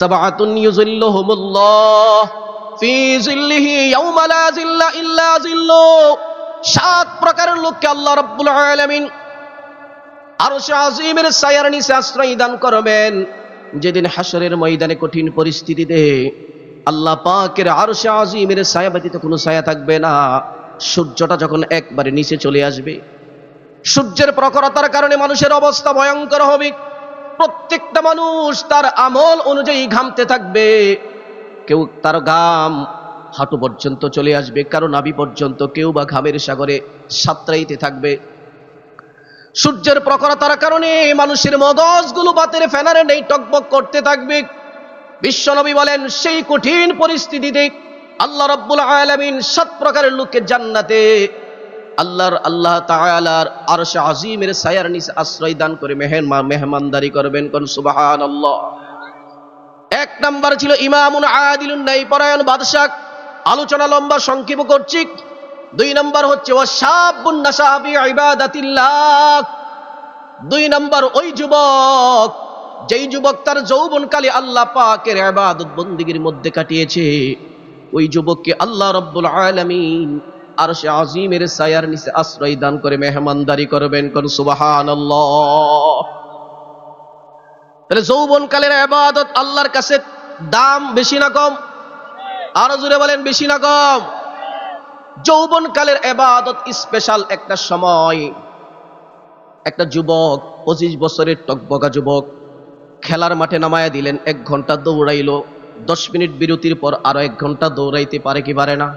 সাবআতুন ইউযিল্লুহুমুল্লাহ ফি যিল্লিহি ইয়াওমা লা যিল্লা ইল্লা যিল্লু। 7 প্রকারের লোককে আল্লাহ রাব্বুল আলামিন আরশে আজিমের ছায়ার নিচে আশ্রয় দান করবেন। যেদিন হাসরের ময়দানে কঠিন পরিস্থিতিতে আল্লাহ পাকের আরশে আজিমের ছায়া ব্যতীত কোনো ছায়া থাকবে না। সূর্যটা যখন একবারে নিচে চলে আসবে, সূর্যের প্রখরতার কারণে মানুষের অবস্থা ভয়ঙ্কর হবে। প্রত্যেকটা মানুষ তার আমল অনুযায়ী ঘামতে থাকবে। কেউ তার ঘাম হাঁটু পর্যন্ত চলে আসবে, কারো নাভি পর্যন্ত, কেউ বা ঘামের সাগরে সাঁতরাইতে থাকবে। সূর্যের প্রখরতার কারণে মানুষের মগজগুলো বাতের ফেনারে নেই টকবক করতে থাকবে। বিশ্বনবী বলেন, সেই কঠিন পরিস্থিতিতে আল্লাহ রাব্বুল আলামিন 7 প্রকারের লোককে জান্নাতে আল্লাহ তাআলার আরশে আজিমের ছায়ার নিচে আশ্রয় দান করে মেহমানদারি করবেন। কোন সুবহানাল্লাহ। 1 নাম্বার ছিল ইমামুন আদিলুন, ন্যায়পরায়ণ বাদশা। আলোচনা লম্বা, সংক্ষেপ করছি। 2 নাম্বার হচ্ছে ওয়াশাবুন নাশা ফি ইবাদাতিল্লাহ। 2 নাম্বার ওই যুবক, যেই যুবক তার যৌবনকালে আল্লাহ পাকের ইবাদত বন্দেগীর মধ্যে কাটিয়েছে, ওই যুবককে আল্লাহ রাব্বুল আলামিন আরশে আজিমের ছায়ার নিচে আশ্রয় দান করে মেহমানদারি করবেন। কোন সুবহানাল্লাহ। তাহলে যৌবনকালের ইবাদত আল্লাহর কাছে দাম বেশি না কম? আরো জোরে বলেন, বেশি না কম? যৌবনকালের ইবাদত স্পেশাল একটা সময়। একটা যুবক, 25 বছরের টকবকা যুবক, খেলার মাঠে নামায়া দিলেন, 1 ঘন্টা দৌড়াইলো। 10 মিনিট বিরতির পর আরো 1 ঘন্টা দৌড়াইতে পারে কি পারে না?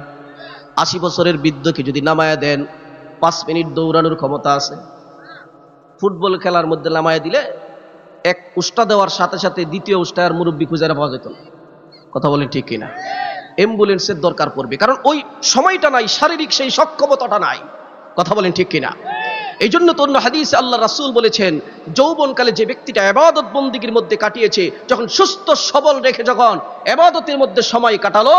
80 বছরের বৃদ্ধকে যদি নামায়া দেন, 5 মিনিট দৌড়ানোর ক্ষমতা আছে। ফুটবল খেলার মধ্যে নামায়া দিলে 1 উষ্টা দেওয়ার সাথে সাথে দ্বিতীয় উষ্টার মুরব্বী খুঁজে পাওয়া যেত না। কথা বলেন ঠিক কিনা? অ্যাম্বুলেন্সের দরকার পড়বে, কারণ ওই সময়টা নাই, শারীরিক সেই সক্ষমতাটা নাই। কথা বলেন ঠিক কিনা? এই জন্য তো অন্য হাদিসে আল্লাহ রাসূল বলেছেন, যৌবনকালে যে ব্যক্তিটা ইবাদত বন্দেগীর মধ্যে কাটিয়েছে, যখন সুস্থ সবল রেখে যখন ইবাদতের মধ্যে সময় কাটালো,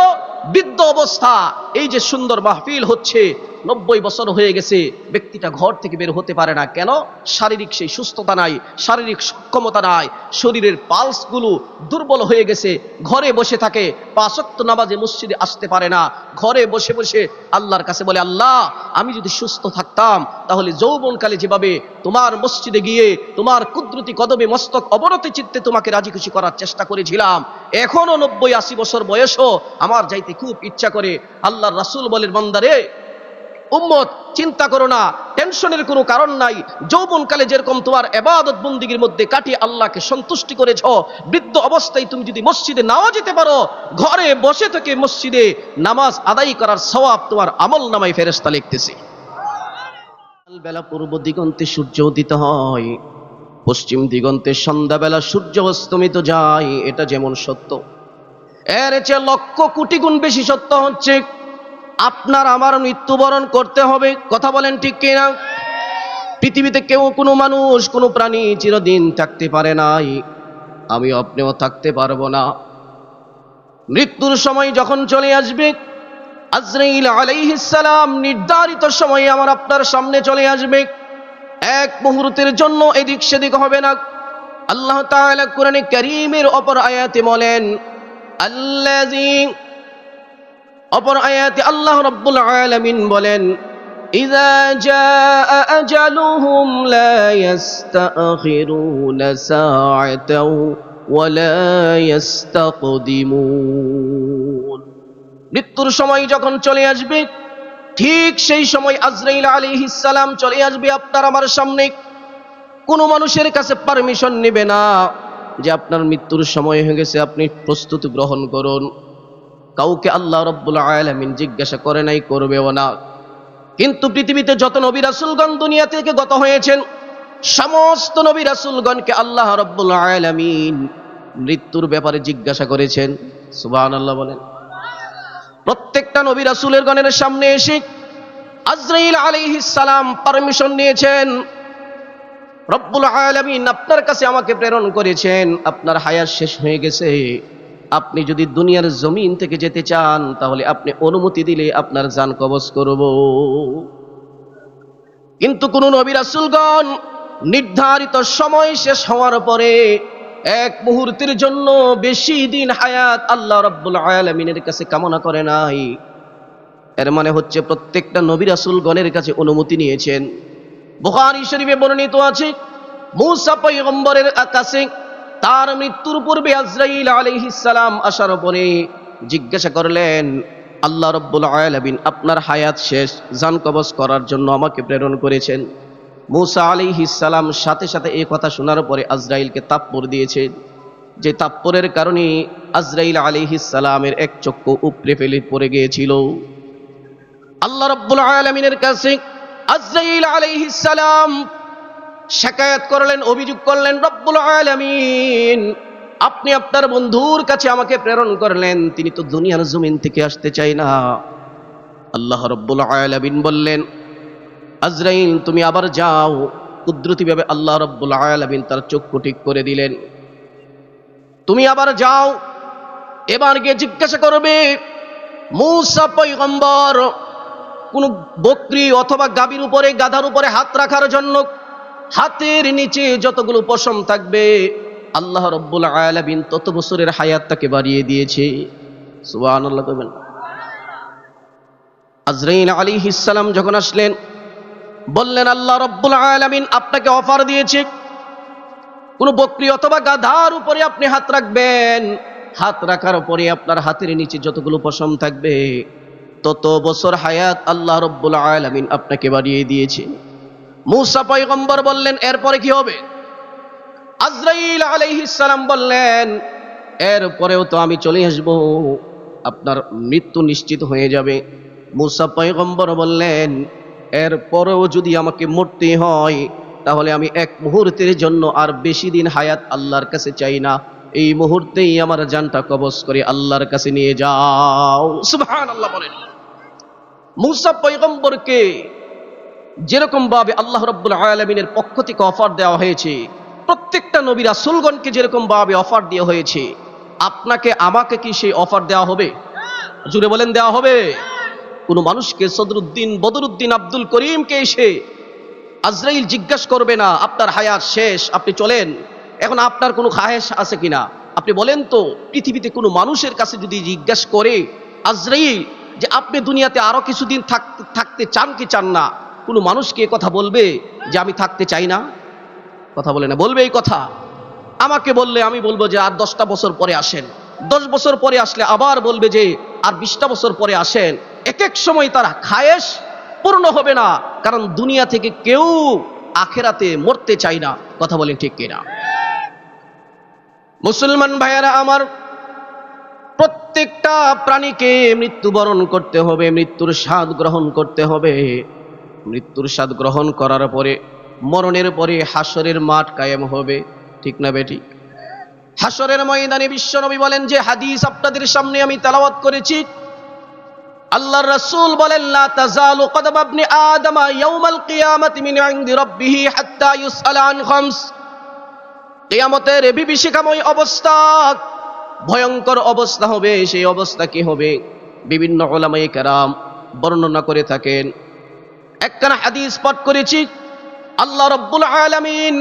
বৃদ্ধ অবস্থা, এই যে সুন্দর মাহফিল হচ্ছে, 90 বছর হয়ে গেছে, ব্যক্তিটা ঘর থেকে বের হতে পারে না। কেন? শারীরিক সেই সুস্থতা নাই, শারীরিক সক্ষমতা নাই, শরীরের পালসগুলো দুর্বল হয়ে গেছে। ঘরে বসে থাকে, 5 ওয়াক্ত নামাজে মসজিদে আসতে পারে না। ঘরে বসে বসে আল্লাহর কাছে বলে, আল্লাহ, আমি যদি সুস্থ থাকতাম তাহলে যৌবনকালে যেভাবে তোমার মসজিদে গিয়ে তোমার কুদরতি কদমে মস্তক অবনতি চিত্তে তোমাকে রাজি খুশি করার চেষ্টা করেছিলাম, এখনো 90-80 বছর বয়সও আমার যাইতে খুব ইচ্ছা করে। আল্লাহর রাসূল বলেন, বান্দারে, উম্মত, চিন্তা করো না, টেনশনের কোনো কারণ নাই। যৌবনকালে যেরকম তোমার ইবাদত বন্দেগীর মধ্যে কাটিয়ে আল্লাহকে সন্তুষ্টি করেছ, বৃদ্ধ অবস্থায় তুমি যদি মসজিদে নাও যেতে পারো, ঘরে বসে থেকে মসজিদে নামাজ আদায় করার সওয়াব তোমার আমলনামায় ফেরেশতা লিখতেছে। বেলা পূর্ব দিগন্তে সূর্য উদিত হয়, পশ্চিম দিগন্তে সন্ধ্যাবেলা সূর্য অস্তমিত যায়। এটা যেমন সত্য, এর চেয়ে লক্ষ কোটি গুণ বেশি সত্য হচ্ছে আপনার আমার মৃত্যুবরণ করতে হবে। কথা বলেন ঠিক কিনা? পৃথিবীতে কেউ, কোনো মানুষ, কোনো প্রাণী চিরদিন থাকতে পারে নাই, আমি আপনিও থাকতে পারবো না। মৃত্যুর সময় যখন চলে আসবে, আজরাইল আলাইহিস সালাম নির্ধারিত সময়ে আমার আপনার সামনে চলে আসবে। 1 মুহূর্তের জন্য এদিক সেদিক হবে না। আল্লাহ তাআলা কোরআনে কারীমের অপর আয়াতে বলেন, অপর আয়াতে আল্লাহ রাব্বুল আলামিন বলেন, ইযা জাআ আজালুহুম লা ইস্তাখিরুনা সাআতাও ওয়া লা ইস্তাকদিমুন। মৃত্যুর সময় যখন চলে আসবে, ঠিক সেই সময় আজরাইল আলাইহিস সালাম চলে আসবে আপনার আমার সামনে। কোনো মানুষের কাছে পারমিশন নেবে না যে আপনার মৃত্যুর সময় হয়ে গেছে, আপনি প্রস্তুতি গ্রহণ করুন। কাউকে আল্লাহ রাব্বুল আলামিন জিজ্ঞাসা করে নাই, করবেও না। কিন্তু পৃথিবীতে যত নবী রাসূলগণ দুনিয়া থেকে গত হয়েছেন, সমস্ত নবী রাসূলগণকে আল্লাহ রাব্বুল আলামিন মৃত্যুর ব্যাপারে জিজ্ঞাসা করেছেন। সুবহানাল্লাহ বলেন। প্রত্যেকটা নবী রাসূলের গণের সামনে এসে আজরাইল আলাইহিস সালাম পারমিশন নিয়েছেন, রব্বুল আলামিন আপনার কাছে আমাকে প্রেরণ করেছেন, আপনার হায়াত শেষ হয়ে গেছে, আপনি যদি দুনিয়ার জমিন থেকে যেতে চান তাহলে আপনি অনুমতি দিলে আপনার জান কবজ করব। কিন্তু কোন নবী রাসূলগণ নির্ধারিত সময় শেষ হওয়ার পরে এক মুহূর্তের জন্য বেশি দিন হায়াত আল্লাহ রাব্বুল আলামিনের কাছে কামনা করে নাই। এর মানে হচ্ছে প্রত্যেকটা নবী রাসূলগণের কাছে অনুমতি নিয়েছেন। বুখারী শরীফে বর্ণিত আছে, মূসা পয়গম্বরের কাছে তার মৃত্যুর পূর্বে আজরাইল আলাইহিস সালাম আসার পরে জিজ্ঞাসা করলেন, আল্লাহ রাব্বুল আলামিন আপনার হায়াত শেষ, জান কবজ করার জন্য আমাকে প্রেরণ করেছেন। মূসা আলাইহিস সালাম সাথে সাথে এই কথা শোনার পরে আজরাইলকে তাপ্পড় দিয়েছেন, যে তাপ্পড়ের কারণে আজরাইল আলাইহিস সালামের এক চক্ষু উপড়ে ফেলে পড়ে গিয়েছিল। আল্লাহ রাব্বুল আলামিনের কাছে আজরাইল আলাইহিস সালাম শিকায়াত করলেন, অভিযোগ করলেন, রব্বুল আলামিন আপনি আপনার বন্ধুর কাছে আমাকে প্রেরণ করলেন, তিনি তো দুনিয়ার জমিন থেকে আসতে চায় না। আল্লাহ রব্বুল আলামিন বললেন, আজরাইল তুমি আবার যাও। কুদরতিভাবে আল্লাহ রব্বুল আলামিন তার চক্ষু ঠিক করে দিলেন। তুমি আবার যাও, এবার গিয়ে জিজ্ঞাসা করবে, মূসা পয়গম্বর কোন বকরি অথবা গাভীর উপরে, গাধার উপরে হাত রাখার জন্য হাতের নিচে যতগুলো পশম থাকবে আল্লাহ রাব্বুল আলামিন তত বছরের হায়াত তাকে বাড়িয়ে দিয়েছে। সুবহানাল্লাহ কইবেন। আজরাইল আলাইহিস সালাম যখন আসলেন, বললেন আল্লাহ রাব্বুল আলামিন আপনাকে অফার দিয়েছে, কোন বকরি অথবা গাধার উপরে আপনি হাত রাখবেন, হাত রাখার পরে আপনার হাতের নিচে যতগুলো পশম থাকবে তত বছর হায়াত আল্লাহ রাব্বুল আলামিন আপনাকে বাড়িয়ে দিয়েছে। মূসা পয়গম্বর বললেন, এরপরে কি হবে? আজরাইল আলাইহিস সালাম বললেন, এরপরেও তো আমি চলে আসব, আপনার মৃত্যু নিশ্চিত হয়ে যাবে। মূসা পয়গম্বর বললেন, এরপরেও যদি আমাকে মরতে হয় তাহলে আমি এক মুহূর্তের জন্য আর বেশি দিন হায়াত আল্লাহর কাছে চাই না, এই মুহূর্তেই আমার জানটা কবজ করে আল্লাহর কাছে নিয়ে যাও। সুবহানাল্লাহ বলেন। মূসা পয়গম্বরকে যেরকম ভাবে আল্লাহ রাব্বুল আলামিনের পক্ষ থেকে অফার দেওয়া হয়েছে, প্রত্যেকটা নবী রাসূলগণকে যেরকম ভাবে অফার দেওয়া হয়েছে, আপনাকে আমাকে কি সেই অফার দেওয়া হবে? জুড়ে বলেন, দেওয়া হবে? কোন মানুষকে সদরুদ্দিন, বদরুদ্দিন, আব্দুল করিমকে এসে আজরাইল জিজ্ঞাসা করবে না আপনার হায়াত শেষ, আপনি চলেন, এখন আপনার কোনো খায়েশ আছে কিনা? আপনি বলেন তো, পৃথিবীতে কোনো মানুষের কাছে যদি জিজ্ঞাসা করে আজরাইল যে আপনি দুনিয়াতে আরো কিছুদিন থাকতে চান কি চান না, কোনো মানুষকে কথা বলবে যে আমি থাকতে চাই না? কথা বলে না, বলবে এই কথা? আমাকে বললে আমি বলবো যে আর 10টা বছর পরে আসেন, 10 বছর পরে আসলে আবার বলবে যে আর 20টা বছর পরে আসেন। এক এক সময় তার খায়েশ পূর্ণ হবে না, কারণ দুনিয়া থেকে কেউ আখেরাতে মরতে চায় না। কথা বলেন ঠিক কিনা? মুসলমান ভাইয়ারা আমার, প্রত্যেকটা প্রাণীকে মৃত্যুবরণ করতে হবে, মৃত্যুর স্বাদ গ্রহণ করতে হবে। মৃত্যুর স্বাদ গ্রহণ করার পরে, মরণের পরে হাসরের মাঠ কায়েম হবে, ঠিক না বেটি? হাসরের ময়দানে বিশ্বনবী বলেন যে হাদিস আপনাদের সামনে আমি তেলাওয়াত করেছি, আল্লাহর রাসূল বলেন, লা তাজালু কদম ইবনি আদম ইয়াউমাল কিয়ামাতি মিন ইনদি রাব্বিহি হাত্তা ইউসআলা আন খামস। কিয়ামতের বিভীষিকাময় অবস্থা, ভয়ঙ্কর অবস্থা হবে। সেই অবস্থা কি হবে? বিভিন্ন উলামায়ে কেরাম বর্ণনা করে থাকেন। একখানা হাদিস পাঠ করেছি, আল্লাহ রাব্বুল আলামিন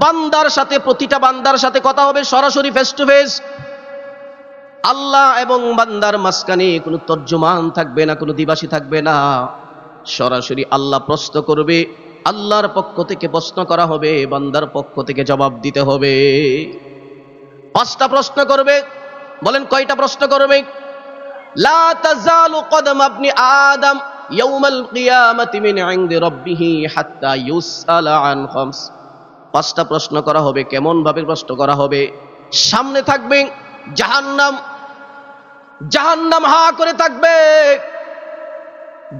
বান্দার সাথে, প্রতিটা বান্দার সাথে কথা হবে সরাসরি, ফেস টু ফেস। আল্লাহ এবং বান্দার মাঝখানে কোনো তর্জমান থাকবে না, কোনো দ্বিভাষী থাকবে না। সরাসরি আল্লাহ প্রশ্ন করবে, আল্লাহর পক্ষ থেকে প্রশ্ন করা হবে, বান্দার পক্ষ থেকে জবাব দিতে হবে। 5টা প্রশ্ন করবে। বলেন কয়টা প্রশ্ন করবে? লা তাজালু কদম ইবনি আদম ইয়াউমাল কিয়ামাতি মিন ইনদি রাব্বিহি হাত্তা ইউসআলা আন খামস। 5টা প্রশ্ন করা হবে। কেমন ভাবে প্রশ্ন করা হবে? সামনে থাকবে জাহান্নাম, জাহান্নাম হা করে থাকবে,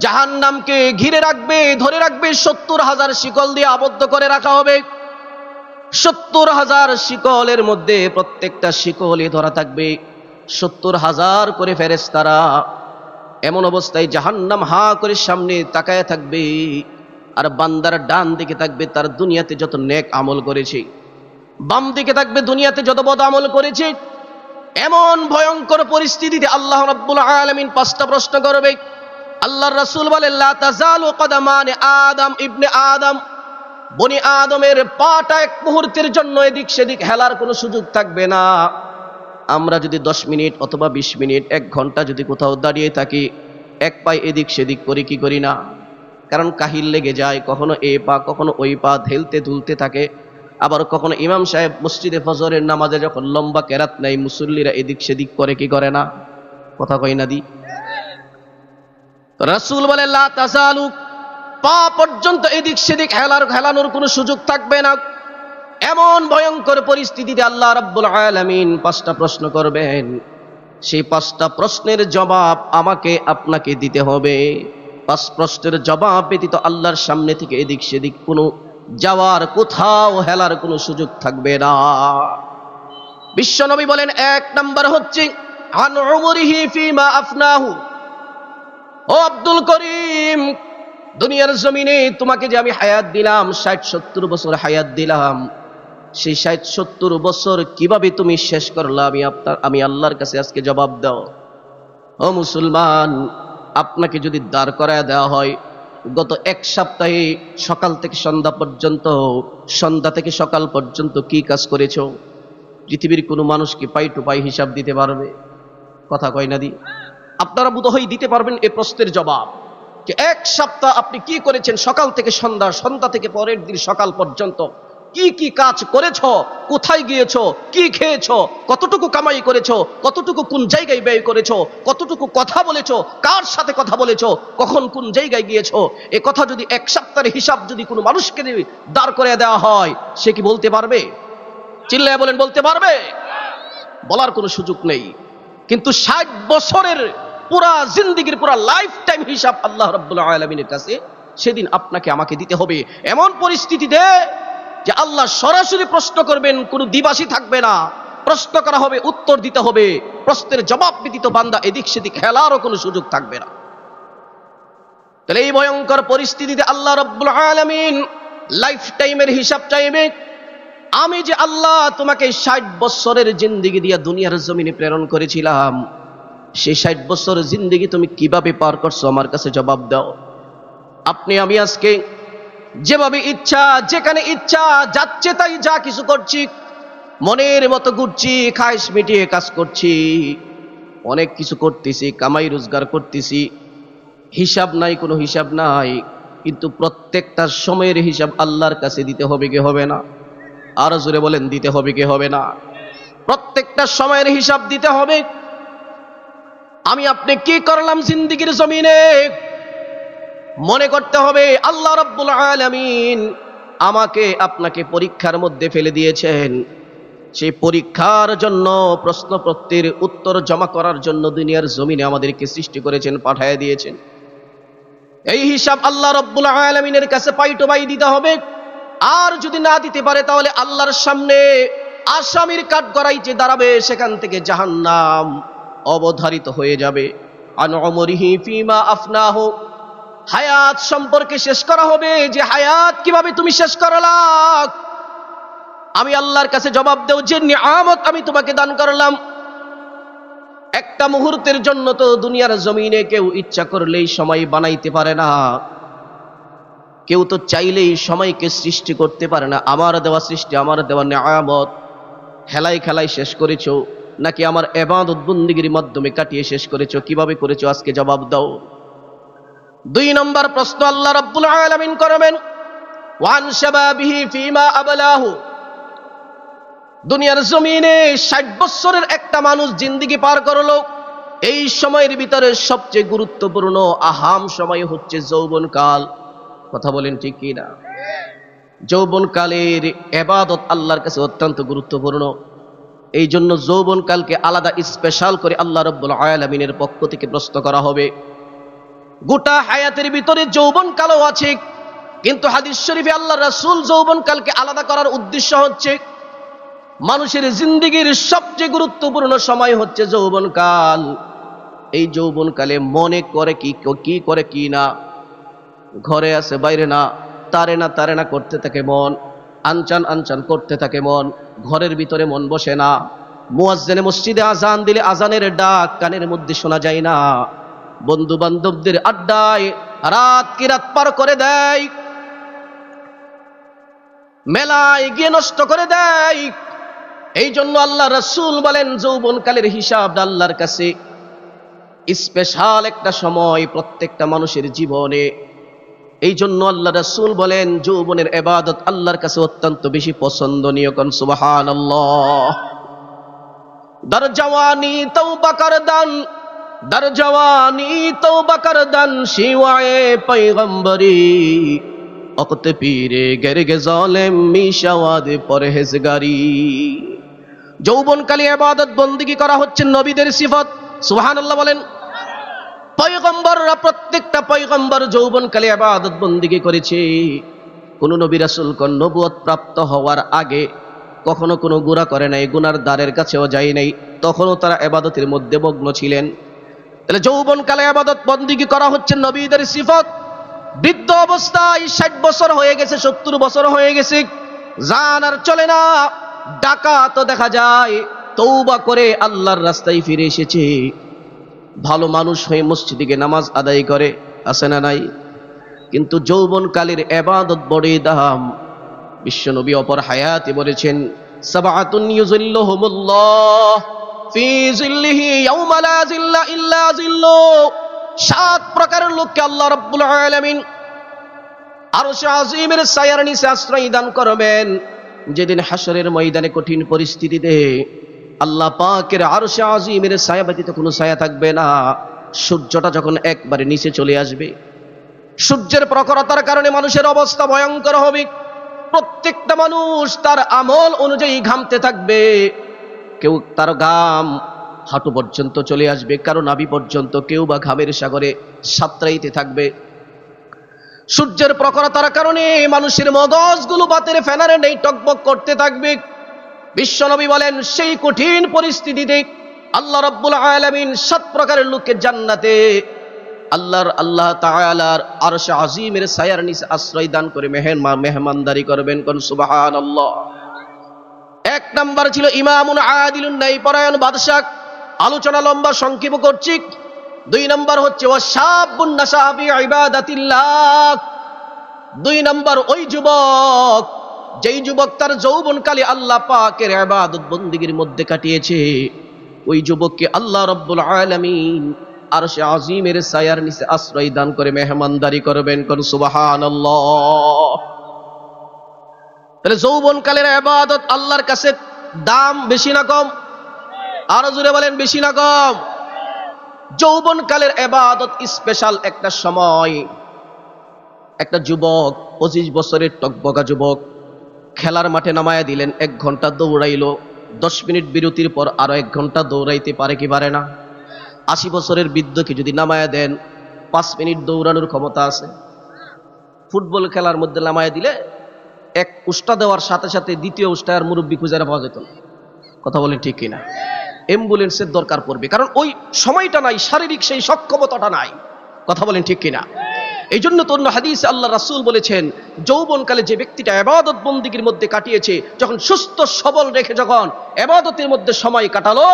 জাহান্নামকে ঘিরে রাখবে, ধরে রাখবে, 70,000 শিকল দিয়ে আবদ্ধ করে রাখা হবে। 70,000 শিকলের মধ্যে প্রত্যেকটা শিকলে ধরা থাকবে 70,000 করে ফেরেশতারা। এমন অবস্থায় জাহান্নাম হা করে সামনে তাকায় থাকবে, আর বান্দার ডান দিকে থাকবে তার দুনিয়াতে যত নেক আমল করেছে, বাম দিকে থাকবে দুনিয়াতে যত বদ আমল করেছে। এমন ভয়ঙ্কর পরিস্থিতিতে আল্লাহ রাব্বুল আলামিন 5টা প্রশ্ন করবে। আল্লাহর রাসূল বলেন, লা তাজালু কদামান আদম ইবনে আদম বনি আদমের পাটা এক মুহূর্তের জন্য এদিক সেদিক হেলার কোনো সুযোগ থাকবে না। আমরা যদি 10 মিনিট অথবা 20 মিনিট 1 ঘন্টা যদি কোথাও দাঁড়িয়ে থাকি, এক পায়ে এদিক সেদিক করি কি করি না? কারণ কাহিল লেগে যায়, কখনো এই পা কখনো ওই পা হেলতে দুলতে থাকে। আবার কখনো ইমাম সাহেব মসজিদে ফজরের নামাজে যখন লম্বা কেরাত নেয়, মুসল্লিরা এদিক সেদিক করে কি করে না? কথা কই না দি? রাসূল বলে লা তাজালু, পা পর্যন্ত এদিক সেদিক হেলানোর কোনো সুযোগ থাকবে না। এমন ভয়ঙ্কর পরিস্থিতিতে আল্লাহ রাব্বুল আলামিন 5টা প্রশ্ন করবেন। সেই 5টা প্রশ্নের জবাব আমাকে আপনাকে দিতে হবে। 5 প্রশ্নের জবাব ব্যতীত আল্লাহর সামনে থেকে এদিক সেদিক কোনো যাওয়ার, কোথাও হেলার কোনো সুযোগ থাকবে না। বিশ্বনবী বলেন 1 নাম্বার হচ্ছে আন উমরিহি ফিমা আফনাহু। ও আব্দুল করিম, দুনিয়ার জমিনে তোমাকে যে আমি হায়াত দিলাম, 60-70 বছর হায়াত দিলাম, সেই 60-70 বছর কিভাবে তুমি শেষ করলা? আমি আল্লাহর কাছে আজকে জবাব দাও। ও মুসলমান, আপনাকে যদি দাঁড় করায় দেওয়া হয়, গত 1 সপ্তাহে সকাল থেকে সন্ধ্যা পর্যন্ত, সন্ধ্যা থেকে সকাল পর্যন্ত কি কাজ করেছো? পৃথিবীর কোনো মানুষ কি পাই টু পাই হিসাব দিতে পারবে? কথা কয় না দি? আপনারা বোধহয় দিতে পারবেন এই প্রশ্নের জবাব, যে 1 সপ্তাহ আপনি কি করেছেন, সকাল থেকে সন্ধ্যা, সন্ধ্যা থেকে পরের দিন সকাল পর্যন্ত কি কি কাজ করেছো, কোথায় গিয়েছো, কি খেয়েছো, কতটুকু কামাই করেছো, কতটুকু কোন জায়গায় ব্যয় করেছো, কতটুকু কথা বলেছো, কার সাথে কথা বলেছো, কখন কোন জায়গায় গিয়েছো। এ কথা যদি 1 সপ্তাহের হিসাব যদি কোনো মানুষকে দাঁড় করে দেওয়া হয়, সে কি বলতে পারবে? চিল্লায় বলেন, বলতে পারবে? বলার কোনো সুযোগ নেই। কিন্তু 60 বছরের পুরা জিন্দেগির পুরা লাইফ টাইম হিসাব আল্লাহ রাব্বুল আলামিনের কাছে সেদিন আপনাকে আমাকে দিতে হবে। এমন পরিস্থিতিতে যে আল্লাহ সরাসরি প্রশ্ন করবেন, কোনো দ্বিবাসী থাকবে না। প্রশ্ন করা হবে, উত্তর দিতে হবে। প্রশ্নের জবাব ব্যতীত বান্দা এদিক সেদিক হেলারও কোনো সুযোগ থাকবে না। তাহলে এই ভয়ঙ্কর পরিস্থিতিতে আল্লাহ রাব্বুল আলামিন লাইফ টাইমের হিসাব চাইবে। আমি যে আল্লাহ তোমাকে 60 বছরের জিন্দেগি দিয়ে দুনিয়ার জমিনে প্রেরণ করেছিলাম, সেই 60 বছর জিন্দেগি তুমি কিভাবে পার করছো? আমার কাছে জবাব দাও। আমি আজকে যেভাবে ইচ্ছা, যেখানে ইচ্ছা যাচ্ছে তাই যা কিছু করছি, মনের মতো ঘুরছি, খাইশ মিটিয়ে কাজ করছি, অনেক কিছু করতেছি, কামাই রোজগার করতেছি, হিসাব নাই, কোনো হিসাব নাই। কিন্তু প্রত্যেকটা সময়ের হিসাব আল্লাহর কাছে দিতে হবে কি হবে না? আর জোরে বলেন, দিতে হবে কি হবে না? প্রত্যেকটা সময়ের হিসাব দিতে হবে। আমি আপনি কি করলাম জিন্দেগির জমিনে, মনে করতে হবে আল্লাহ রাব্বুল আলামিন আমাকে আপনাকে পরীক্ষার মধ্যে ফেলে দিয়েছেন। সেই পরীক্ষার জন্য, প্রশ্নপত্রের উত্তর জমা করার জন্য দুনিয়ার জমিনে আমাদেরকে সৃষ্টি করেছেন, পাঠিয়ে দিয়েছেন। এই হিসাব আল্লাহ রাব্বুল আলামিনের কাছে পাই টু পাই দিতে হবে। আর যদি না দিতে পারে, তাহলে আল্লাহর সামনে আসামির কাঠগড়াইতে দাঁড়াবে, সেখান থেকে জাহান্নাম অবধারিত হয়ে যাবে। আন উমরিহি ফিমা আফনাহু, হায়াত সম্পর্কে শেষ করা হবে, যে হায়াত কিভাবে তুমি শেষ করলা। আমি আল্লাহর কাছে জবাব দেব, যে নিয়ামত আমি তোমাকে দান করলাম, একটা মুহূর্তের জন্য তো দুনিয়ার জমিনে কেউ ইচ্ছা করলেই সময় বানাইতে পারে না। কেউ তো চাইলেই সময়কে সৃষ্টি করতে পারে না। আমার দেওয়া সৃষ্টি, আমার দেওয়া নিয়ামত খেলায় খেলায় শেষ করেছো, নাকি আমার ইবাদত বন্দেগীর মাধ্যমে কাটিয়ে শেষ করেছো? কিভাবে করেছো আজকে জবাব দাও। 2 নম্বর প্রশ্ন আল্লাহ রাব্বুল আলামিন করবেন, ওয়ান শাবাবিহি ফিমা আবলাহু। দুনিয়ার জমিনে 60 বছরের একটা মানুষ জিন্দেগি পার করলো, এই সময়ের ভিতরে সবচেয়ে গুরুত্বপূর্ণ আহাম সময় হচ্ছে যৌবনকাল। কথা বলেন ঠিক কি না? যৌবনকালের ইবাদত আল্লাহর কাছে অত্যন্ত গুরুত্বপূর্ণ। এই জন্য যৌবনকালকে আলাদা স্পেশাল করে আল্লাহ রাব্বুল আলামিনের পক্ষ থেকে প্রশ্ন করা হবে। গোটা হায়াতের ভিতরে যৌবনকালও আছে, কিন্তু হাদিস শরীফে আল্লাহ রাসূল যৌবনকালকে আলাদা করার উদ্দেশ্য হচ্ছে, মানুষের জিন্দেগির সবচেয়ে গুরুত্বপূর্ণ সময় হচ্ছে যৌবনকাল। এই যৌবনকালে মনে করে কি করে কি না, ঘরে আছে বাইরে না, তারে না করতে থাকে মন, আনচান আনচান করতে থাকে মন, ঘরের ভিতরে মন বসে না। মুয়াজ্জিনে মসজিদে আজান দিলে আজানের ডাক কানের মধ্যে শোনা যায় না। বন্ধু বান্ধবদের আড্ডায় রাত কি রাত পার করে দেয়। মেলায় গিয়ে নষ্ট করে দেয়। এই জন্য আল্লাহ রাসূল বলেন যৌবনকালের হিসাব আল্লাহর কাছে স্পেশাল একটা সময় প্রত্যেকটা মানুষের জীবনে। এই জন্য আল্লাহ রাসূল বলেন যৌবনের ইবাদত আল্লাহর কাছে অত্যন্ত বেশি পছন্দনীয়। কোন সুবহানাল্লাহ। দর জওয়ানি তওবা কর দান, দর জওয়ানি তওবা কর দান, শিওয়ায়ে পয়গম্বরি ওকতে পীরে গেরগে জালেম মিশাওয়াদে পরহেজগারি। যৌবনকালে ইবাদত বন্দেগী করা হচ্ছে নবীদের সিফত। সুবহানাল্লাহ বলেন। পয়গম্বররা প্রত্যেকটা পয়গম্বর যৌবনকালে ইবাদত বন্দেগী করেছে। কোন নবী রাসূল কোন নবুয়ত প্রাপ্ত হওয়ার আগে কখনো কোনো গুনাহ করে নাই, গুনার দ্বারের কাছেও যায় নাই, তখনও তারা ইবাদতের মধ্যে মগ্ন ছিলেন। তাহলে যৌবনকালে ইবাদত বন্দেগী করা হচ্ছে নবীদের সিফত। বৃদ্ধ অবস্থায় 60 বছর হয়ে গেছে, 70 বছর হয়ে গেছে, জান আর চলে না, ডাকাত দেখা যায় তওবা করে আল্লাহর রাস্তায় ফিরে এসেছে, ভালো মানুষ হয়ে মসজিদে গিয়ে নামাজ আদায় করে, আছে না নাই? কিন্তু যৌবনকালের ইবাদত বড়ই দাম। বিশ্বনবী অপর হায়াতে বলেছেন সাবআতুন ইউযিল্লুহুমুল্লাহ ফি যিল্লিহি ইয়াওমা লা যিল্লা ইল্লা যিল্লু। 7 প্রকারের লোককে আল্লাহ রাব্বুল আলামিন আরশে আজিমের ছায়ার নিচে আশ্রয় দান করবেন। যেদিন হাসরের ময়দানে কঠিন পরিস্থিতিতে আল্লাহ পাকের আরশে আজিমের ছায়া ব্যতীত কোনো ছায়া থাকবে না। সূর্যটা যখন একবারে নিচে চলে আসবে, সূর্যের প্রখরতার কারণে মানুষের অবস্থা ভয়ঙ্কর হবে। প্রত্যেকটা মানুষ তার আমল অনুযায়ী ঘামতে থাকবে। কেউ তার ঘাম হাঁটু পর্যন্ত চলে আসবে, কারো নাভি পর্যন্ত, কেউ বা ঘামের সাগরে সাঁতরাইতে থাকবে। সূর্যের প্রখরতার কারণে মানুষের মগজগুলো বাতের ফেনারে নেই, টকবক করতে থাকবে। বিশ্বনবী বলেন সেই কঠিন পরিস্থিতিতে আল্লাহ রাব্বুল আলামিন 7 প্রকারের লোককে জান্নাতে আল্লাহ তাআলার আরশে আজিমের ছায়ার নিচে আশ্রয় দান করে মেহমানদারি করবেন। কোন সুবহানাল্লাহ। 1 নাম্বার ছিল ইমামুন আদিলুন, ন্যায়পরায়ণ বাদশা। আলোচনা লম্বা, সংক্ষেপ করছি। 2 নাম্বার হচ্ছে ওয়াশাবুন নাশা ফি ইবাদাতিল্লাহ। 2 নাম্বার ওই যুবক, যেই যুবক তার যৌবনকালে আল্লাহ পাকের ইবাদত বন্দেগীর মধ্যে কাটিয়েছে, ওই যুবককে আল্লাহ রাব্বুল আলামিন আরশে আজিমের ছায়ার নিচে আশ্রয় দান করে মেহমানদারি করবেন। কোন সুবহানাল্লাহ। তাহলে যৌবনকালের ইবাদত আল্লাহর কাছে দাম বেশি না কম? আরো জোরে বলেন, বেশি না কম? যৌবনকালের ইবাদত স্পেশাল একটা সময়। একটা যুবক, 25 বছরের টকবকা যুবক, খেলার মাঠে নামায়া দিলেন, 1 ঘন্টা দৌড়াইলো, 10 মিনিট বিরতির পর আরো 1 ঘন্টা দৌড়াইতে পারে কি পারে না? 80 বছরের বৃদ্ধকে যদি নামায়া দেন, 5 মিনিট দৌড়ানোর ক্ষমতা আছে? ফুটবল খেলার মধ্যে নামায়া দিলে 1 উষ্টা দেওয়ার সাথে সাথে দ্বিতীয় উষ্টায় আর মুরব্বী খুঁজে পাওয়া যেত না। কথা বলেন ঠিক কিনা? অ্যাম্বুলেন্সের দরকার পড়বে, কারণ ওই সময়টা নাই, শারীরিক সেই সক্ষমতাটা নাই। কথা বলেন ঠিক কিনা? এই জন্য তো অন্য হাদিসে আল্লাহ রাসূল বলেছেন যৌবনকালে যে ব্যক্তিটা ইবাদত বন্দেগীর মধ্যে কাটিয়েছে, যখন সুস্থ সবল রেখে যখন ইবাদতের মধ্যে সময় কাটালো,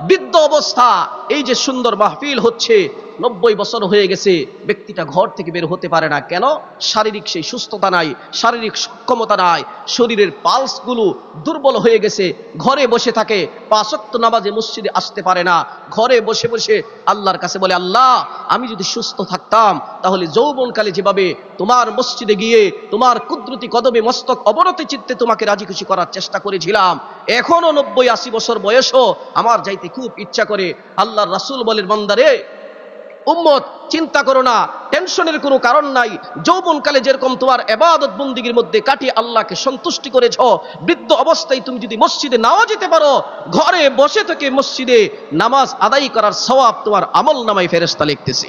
বৃদ্ধ অবস্থা, এই যে সুন্দর মাহফিল হচ্ছে, 90 বছর হয়ে গেছে, ব্যক্তিটা ঘর থেকে বের হতে পারে না। কেন? শারীরিক সেই সুস্থতা নাই, শারীরিক সক্ষমতা নাই, শরীরের পালসগুলো দুর্বল হয়ে গেছে, ঘরে বসে থাকে, 5 ওয়াক্ত নামাজে মসজিদে আসতে পারে না, ঘরে বসে বসে আল্লাহর কাছে বলে, আল্লাহ আমি যদি সুস্থ থাকতাম তাহলে যৌবনকালে যেভাবে তোমার মসজিদে গিয়ে তোমার কুদরতি কদমে মস্তক অবনতি চিত্তে তোমাকে রাজি খুশি করার চেষ্টা করেছিলাম, এখনো 90-80 বছর বয়সও আমার যাইতে খুব ইচ্ছা করে। আল্লাহর রাসূল বলেন, বান্দারে, উম্মত, চিন্তা করো না, টেনশনের কোনো কারণ নাই। যৌবনকালে যেরকম তোমার ইবাদত বন্দেগীর মধ্যে কাটিয়ে আল্লাহকে সন্তুষ্টি করেছ, বৃদ্ধ অবস্থায় তুমি যদি মসজিদে নাও যেতে পারো, ঘরে বসে থেকে মসজিদে নামাজ আদায় করার সওয়াব তোমার আমল নামায় ফেরেশতা লিখতেছে।